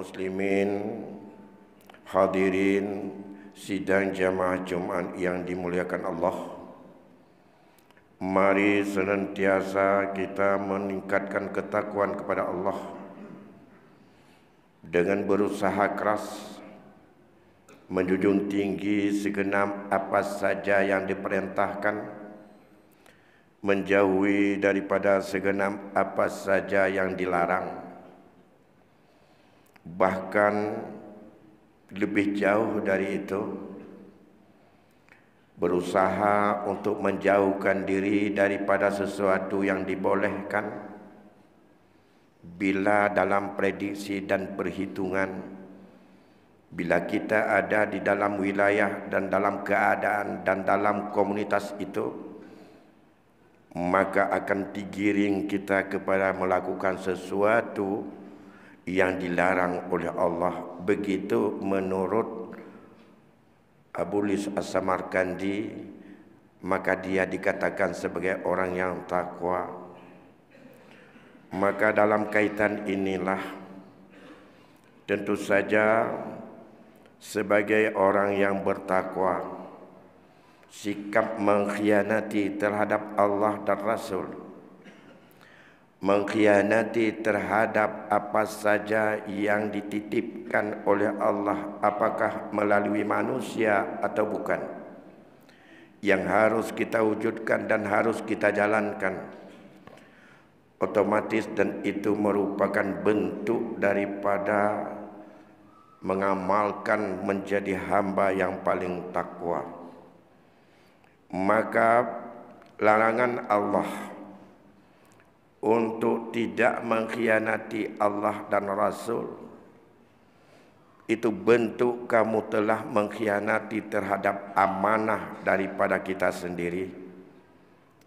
muslimin, hadirin sidang jamaah Jumat yang dimuliakan Allah. Mari senantiasa kita meningkatkan ketakwaan kepada Allah dengan berusaha keras menjunjung tinggi segenap apa saja yang diperintahkan, menjauhi daripada segenap apa saja yang dilarang. Bahkan lebih jauh dari itu, berusaha untuk menjauhkan diri daripada sesuatu yang dibolehkan bila dalam prediksi dan perhitungan, bila kita ada di dalam wilayah dan dalam keadaan dan dalam komunitas itu, maka akan digiring kita kepada melakukan sesuatu yang dilarang oleh Allah. Begitu menurut Abu Lis As-Samarkandi, maka dia dikatakan sebagai orang yang takwa. Maka dalam kaitan inilah, tentu saja sebagai orang yang bertakwa, sikap mengkhianati terhadap Allah dan Rasul, mengkhianati terhadap apa saja yang dititipkan oleh Allah, apakah melalui manusia atau bukan, yang harus kita wujudkan dan harus kita jalankan, otomatis dan itu merupakan bentuk daripada mengamalkan menjadi hamba yang paling takwa. Maka larangan Allah untuk tidak mengkhianati Allah dan Rasul, itu bentuk kamu telah mengkhianati terhadap amanah daripada kita sendiri.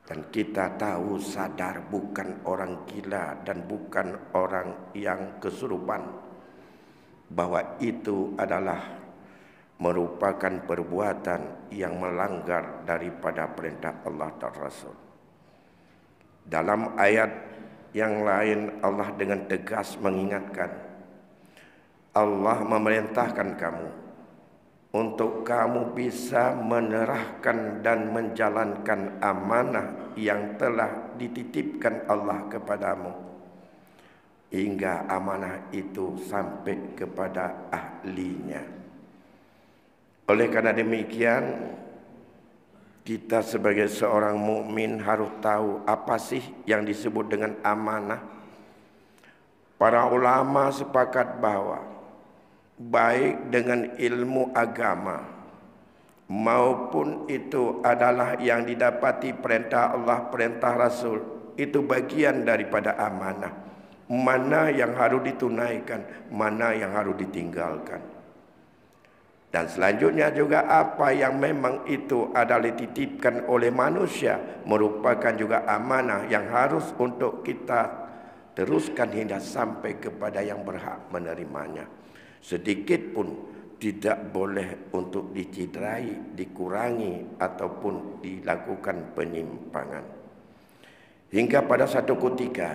Dan kita tahu sadar bukan orang gila dan bukan orang yang kesurupan, bahwa itu adalah merupakan perbuatan yang melanggar daripada perintah Allah dan Rasul. Dalam ayat yang lain Allah dengan tegas mengingatkan, Allah memerintahkan kamu untuk kamu bisa menyerahkan dan menjalankan amanah yang telah dititipkan Allah kepadamu, hingga amanah itu sampai kepada ahlinya. Oleh karena demikian, kita sebagai seorang mukmin harus tahu apa sih yang disebut dengan amanah. Para ulama sepakat bahwa baik dengan ilmu agama maupun itu adalah yang didapati perintah Allah, perintah Rasul, itu bagian daripada amanah. Mana yang harus ditunaikan, mana yang harus ditinggalkan. Dan selanjutnya juga apa yang memang itu adalah dititipkan oleh manusia, merupakan juga amanah yang harus untuk kita teruskan hingga sampai kepada yang berhak menerimanya. Sedikit pun tidak boleh untuk diciderai, dikurangi ataupun dilakukan penyimpangan. Hingga pada satu ketika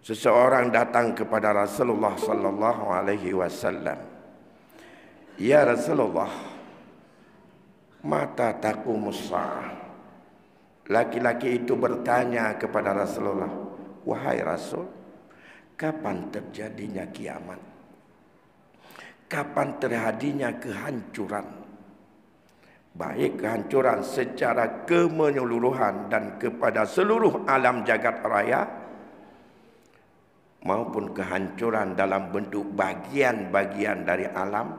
seseorang datang kepada Rasulullah sallallahu alaihi wasallam, "Ya Rasulullah, mata taqumus sa'ah." Laki-laki itu bertanya kepada Rasulullah, "Wahai Rasul, kapan terjadinya kiamat? Kapan terjadinya kehancuran? Baik kehancuran secara kemenyeluruhan dan kepada seluruh alam jagat raya, maupun kehancuran dalam bentuk bagian-bagian dari alam,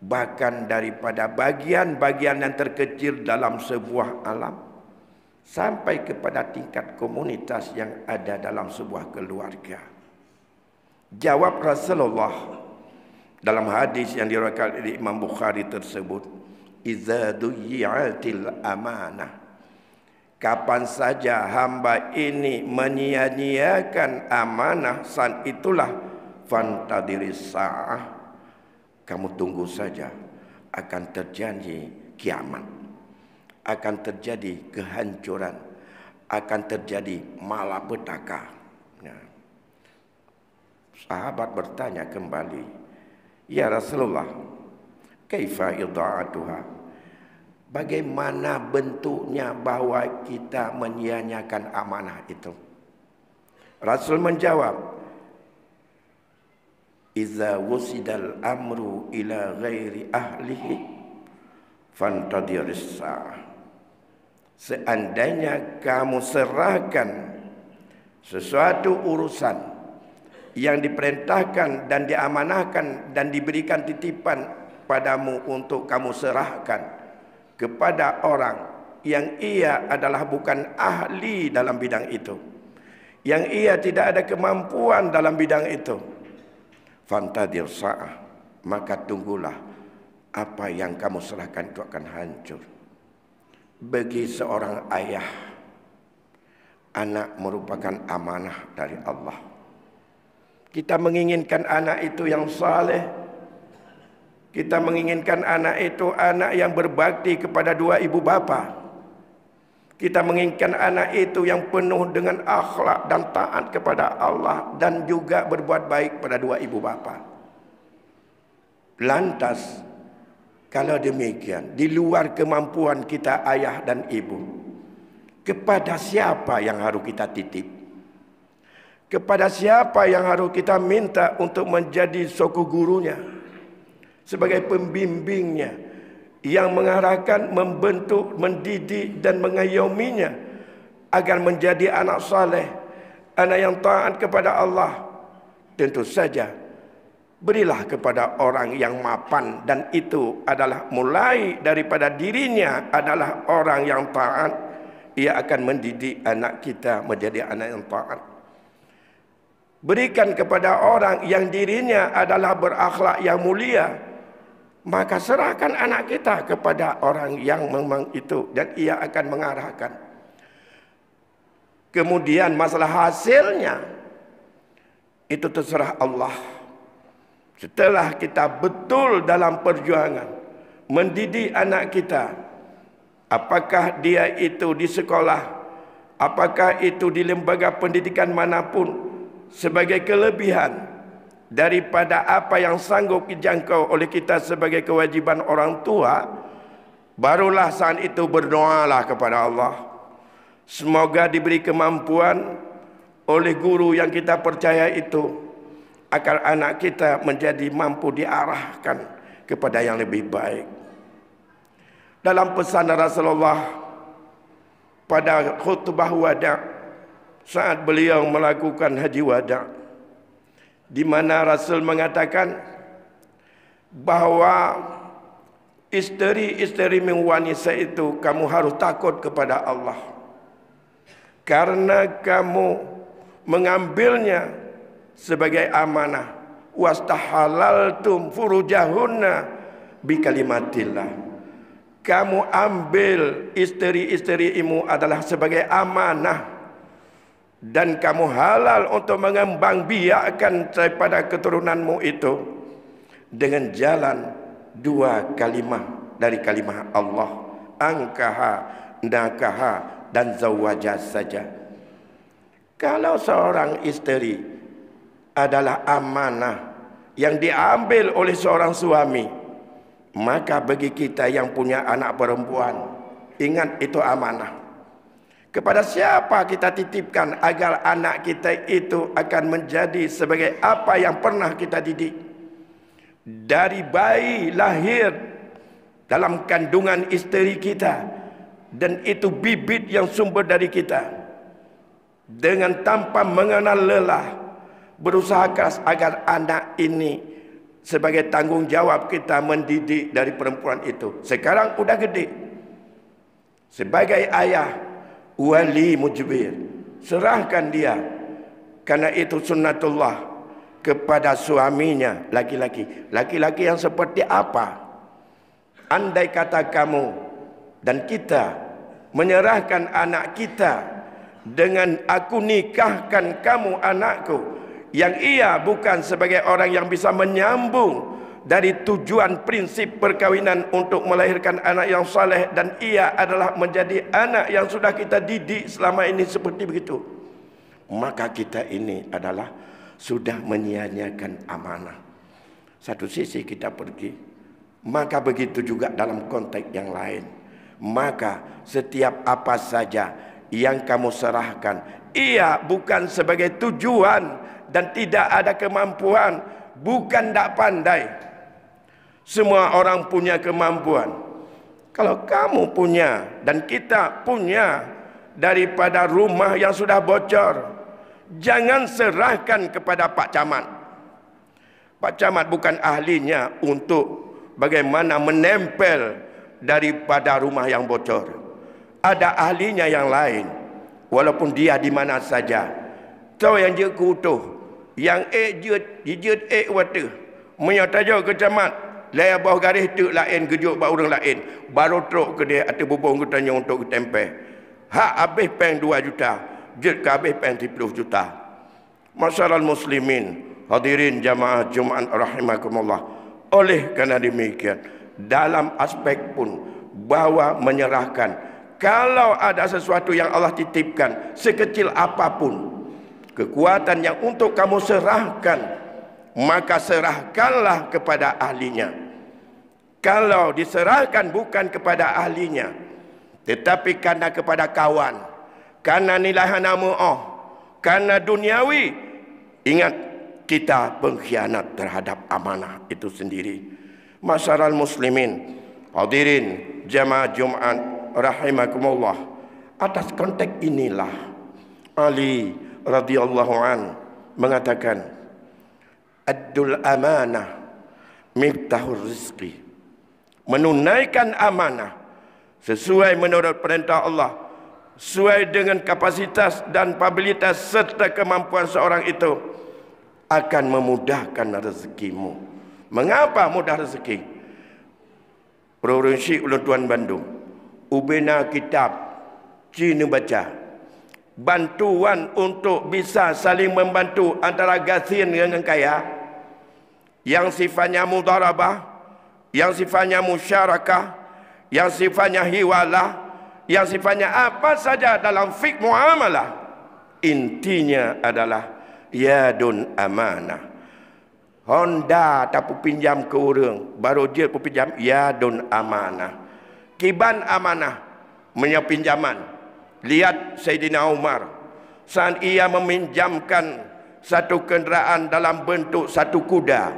bahkan daripada bagian-bagian yang terkecil dalam sebuah alam, sampai kepada tingkat komunitas yang ada dalam sebuah keluarga." Jawab Rasulullah dalam hadis yang diriwayatkan oleh Imam Bukhari tersebut, "Idza duyi'atil amanah." Kapan saja hamba ini menyia-nyiakan amanah, saat itulah fantadiris sa'ah, kamu tunggu saja akan terjadi kiamat, akan terjadi kehancuran, akan terjadi malapetaka. Sahabat bertanya kembali, "Ya Rasulullah, kaifa idha'atuha?" Bagaimana bentuknya bahwa kita menyia-nyiakan amanah itu? Rasul menjawab, "Iza wusidal amru ila ghairi ahlihi fantadiris sa'ah." Seandainya kamu serahkan sesuatu urusan yang diperintahkan dan diamanahkan dan diberikan titipan padamu untuk kamu serahkan kepada orang yang ia adalah bukan ahli dalam bidang itu, yang ia tidak ada kemampuan dalam bidang itu, fantadir sa'ah, maka tunggulah apa yang kamu serahkan itu akan hancur. Bagi seorang ayah, anak merupakan amanah dari Allah. Kita menginginkan anak itu yang saleh. Kita menginginkan anak itu anak yang berbakti kepada dua ibu bapa. Kita menginginkan anak itu yang penuh dengan akhlak dan taat kepada Allah dan juga berbuat baik pada dua ibu bapa. Lantas, kalau demikian, di luar kemampuan kita ayah dan ibu, kepada siapa yang harus kita titip? Kepada siapa yang harus kita minta untuk menjadi soku gurunya, sebagai pembimbingnya, yang mengarahkan, membentuk, mendidik dan mengayominya agar menjadi anak saleh, anak yang taat kepada Allah? Tentu saja berilah kepada orang yang mapan, dan itu adalah mulai daripada dirinya adalah orang yang taat. Ia akan mendidik anak kita menjadi anak yang taat. Berikan kepada orang yang dirinya adalah berakhlak yang mulia, maka serahkan anak kita kepada orang yang memang itu, dan ia akan mengarahkan. Kemudian masalah hasilnya itu terserah Allah. Setelah kita betul dalam perjuangan mendidik anak kita, apakah dia itu di sekolah, apakah itu di lembaga pendidikan manapun, sebagai kelebihan daripada apa yang sanggup dijangkau oleh kita sebagai kewajiban orang tua, barulah saat itu berdoalah kepada Allah. Semoga diberi kemampuan oleh guru yang kita percaya itu, agar anak kita menjadi mampu diarahkan kepada yang lebih baik. Dalam pesan Rasulullah pada khutbah wada' saat beliau melakukan haji wada', di mana Rasul mengatakan bahwa isteri-isteri wanita itu kamu harus takut kepada Allah, karena kamu mengambilnya sebagai amanah. Wastahalaltum furujahunna bikalimatillah. Kamu ambil isteri-isterimu adalah sebagai amanah, dan kamu halal untuk mengembang biakkan daripada keturunanmu itu dengan jalan dua kalimah dari kalimah Allah, angkaha, nakaha, dan zawajah saja. Kalau seorang istri adalah amanah yang diambil oleh seorang suami, maka bagi kita yang punya anak perempuan, ingat itu amanah. Kepada siapa kita titipkan agar anak kita itu akan menjadi sebagai apa yang pernah kita didik? Dari bayi lahir dalam kandungan istri kita, dan itu bibit yang sumber dari kita, dengan tanpa mengenal lelah berusaha keras agar anak ini sebagai tanggung jawab kita mendidik dari perempuan itu. Sekarang udah gede, sebagai ayah wali mujbir, serahkan dia, karena itu sunnatullah, kepada suaminya laki-laki. Laki-laki yang seperti apa? Andai kata kamu dan kita menyerahkan anak kita dengan aku nikahkan kamu anakku, yang ia bukan sebagai orang yang bisa menyambung dari tujuan prinsip perkawinan untuk melahirkan anak yang saleh, dan ia adalah menjadi anak yang sudah kita didik selama ini seperti begitu, maka kita ini adalah sudah menyia-nyiakan amanah. Satu sisi kita pergi, maka begitu juga dalam konteks yang lain. Maka setiap apa saja yang kamu serahkan, ia bukan sebagai tujuan dan tidak ada kemampuan, bukan tak pandai. Semua orang punya kemampuan. Kalau kamu punya dan kita punya daripada rumah yang sudah bocor, jangan serahkan kepada Pak Camat. Pak Camat bukan ahlinya untuk bagaimana menempel daripada rumah yang bocor. Ada ahlinya yang lain, walaupun dia di mana saja. Tahu yang dia kutuh, yang jejut water, menyataja ke Camat, laya bawah garis tu lain, gejuk bawah orang lain, baru teruk ke dia atau bubung ke tanya untuk tempel. Hak habis peng 2 juta, jet ke habis peng 30 juta. Masyarakat muslimin, hadirin jamaah Jumaat rahimakumullah. Oleh kerana demikian, dalam aspek pun bahawa menyerahkan, kalau ada sesuatu yang Allah titipkan, sekecil apapun kekuatan yang untuk kamu serahkan, maka serahkanlah kepada ahlinya. Kalau diserahkan bukan kepada ahlinya, tetapi karena kepada kawan, karena nilai hanamu'ah, karena duniawi, ingat, kita pengkhianat terhadap amanah itu sendiri. Masyarakat muslimin, hadirin jamaah Jumaat rahimakumullah, atas konteks inilah Ali radhiyallahu an mengatakan, addul amanah miftahur rizqi. Menunaikan amanah sesuai menurut perintah Allah, sesuai dengan kapasitas dan kapabilitas serta kemampuan seorang itu, akan memudahkan rezekimu. Mengapa mudah rezeki? Provinsi Ulun Tuan Bandung, ubena kitab Cina baca, bantuan untuk bisa saling membantu antara gasin dengan kaya, yang sifatnya mudharabah, yang sifatnya musyarakah, yang sifatnya hiwalah, yang sifatnya apa saja dalam fiqh muamalah, intinya adalah yadun amanah. Honda tak pinjam ke orang, baru dia pinjam yadun amanah. Kiban amanah, menyapinjaman. Lihat Sayyidina Umar, saat ia meminjamkan satu kenderaan dalam bentuk satu kuda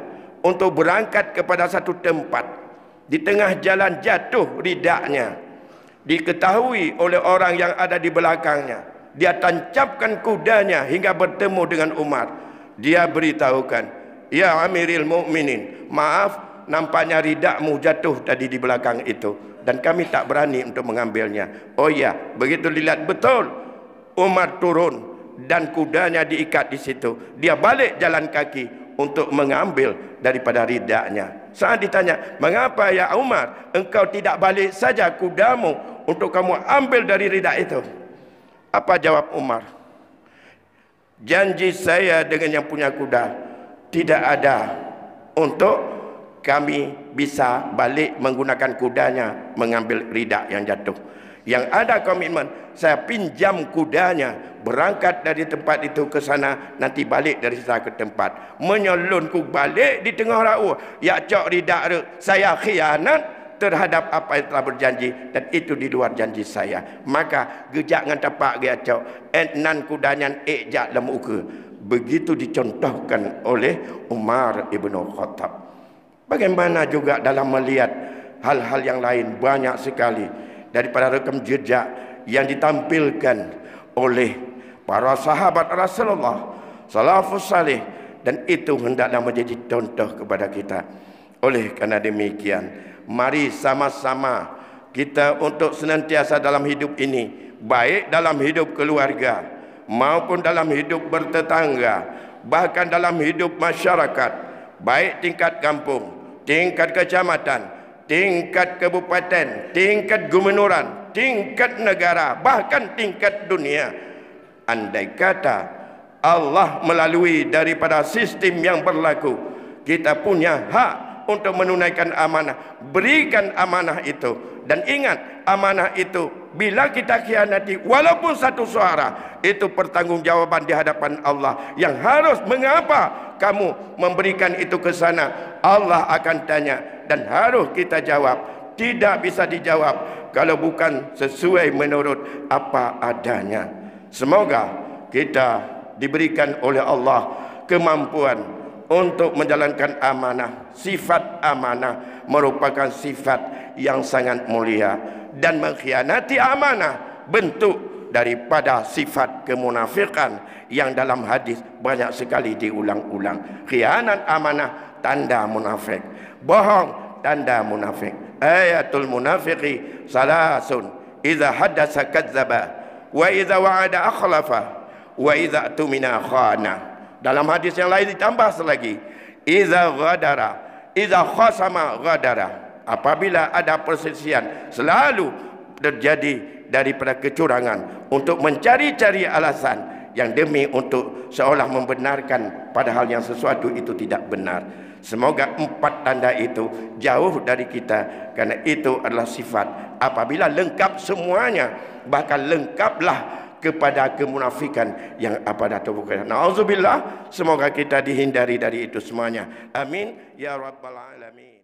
untuk berangkat kepada satu tempat. Di tengah jalan jatuh ridaknya. Diketahui oleh orang yang ada di belakangnya. Dia tancapkan kudanya hingga bertemu dengan Umar. Dia beritahukan, ya Amiril Mukminin, maaf, nampaknya ridakmu jatuh tadi di belakang itu, dan kami tak berani untuk mengambilnya. Oh ya, begitu dilihat betul, Umar turun dan kudanya diikat di situ. Dia balik jalan kaki untuk mengambil daripada ridaknya. Saat ditanya, mengapa ya Umar, engkau tidak balik saja kudamu untuk kamu ambil dari ridak itu? Apa jawab Umar? Janji saya dengan yang punya kuda tidak ada untuk kami bisa balik menggunakan kudanya mengambil ridak yang jatuh. Yang ada komitmen, saya pinjam kudanya, berangkat dari tempat itu ke sana, nanti balik dari sana ke tempat. Menyelunku balik di tengah rau, ya cok ridak, saya khianat terhadap apa yang telah berjanji, dan itu di luar janji saya. Maka gejak ngan tapak dia cok, nan kudanya jak lemuka. Begitu dicontohkan oleh Umar ibnu Khattab. Bagaimana juga dalam melihat hal-hal yang lain, banyak sekali daripada rekam jejak yang ditampilkan oleh para sahabat Rasulullah salafus salih, dan itu hendaklah menjadi contoh kepada kita. Oleh kerana demikian, mari sama-sama kita untuk senantiasa dalam hidup ini, baik dalam hidup keluarga maupun dalam hidup bertetangga, bahkan dalam hidup masyarakat, baik tingkat kampung, tingkat kecamatan, tingkat kabupaten, tingkat gubernuran, tingkat negara, bahkan tingkat dunia. Andai kata Allah melalui daripada sistem yang berlaku, kita punya hak untuk menunaikan amanah, berikan amanah itu. Dan ingat, amanah itu bila kita khianati walaupun satu suara, itu pertanggungjawaban di hadapan Allah yang harus, mengapa kamu memberikan itu ke sana? Allah akan tanya dan harus kita jawab. Tidak bisa dijawab kalau bukan sesuai menurut apa adanya. Semoga kita diberikan oleh Allah kemampuan untuk menjalankan amanah. Sifat amanah merupakan sifat yang sangat mulia, dan mengkhianati amanah bentuk daripada sifat kemunafikan yang dalam hadis banyak sekali diulang-ulang. Khianat amanah tanda munafik, bohong tanda munafik. Ayatul munafiqi salasun, idza hadatsa kadzdzaba, wa idza wa'ada akhlafa, wa idza tumina khana. Dalam hadis yang lain ditambah lagi, idza ghadara, idza khasama ghadara. Apabila ada perselisihan, selalu terjadi daripada kecurangan untuk mencari-cari alasan yang demi untuk seolah membenarkan padahal yang sesuatu itu tidak benar. Semoga 4 tanda itu jauh dari kita, karena itu adalah sifat. Apabila lengkap semuanya, bahkan lengkaplah kepada kemunafikan yang apa datang. Nauzubillah, semoga kita dihindari dari itu semuanya. Amin ya rabbal alamin.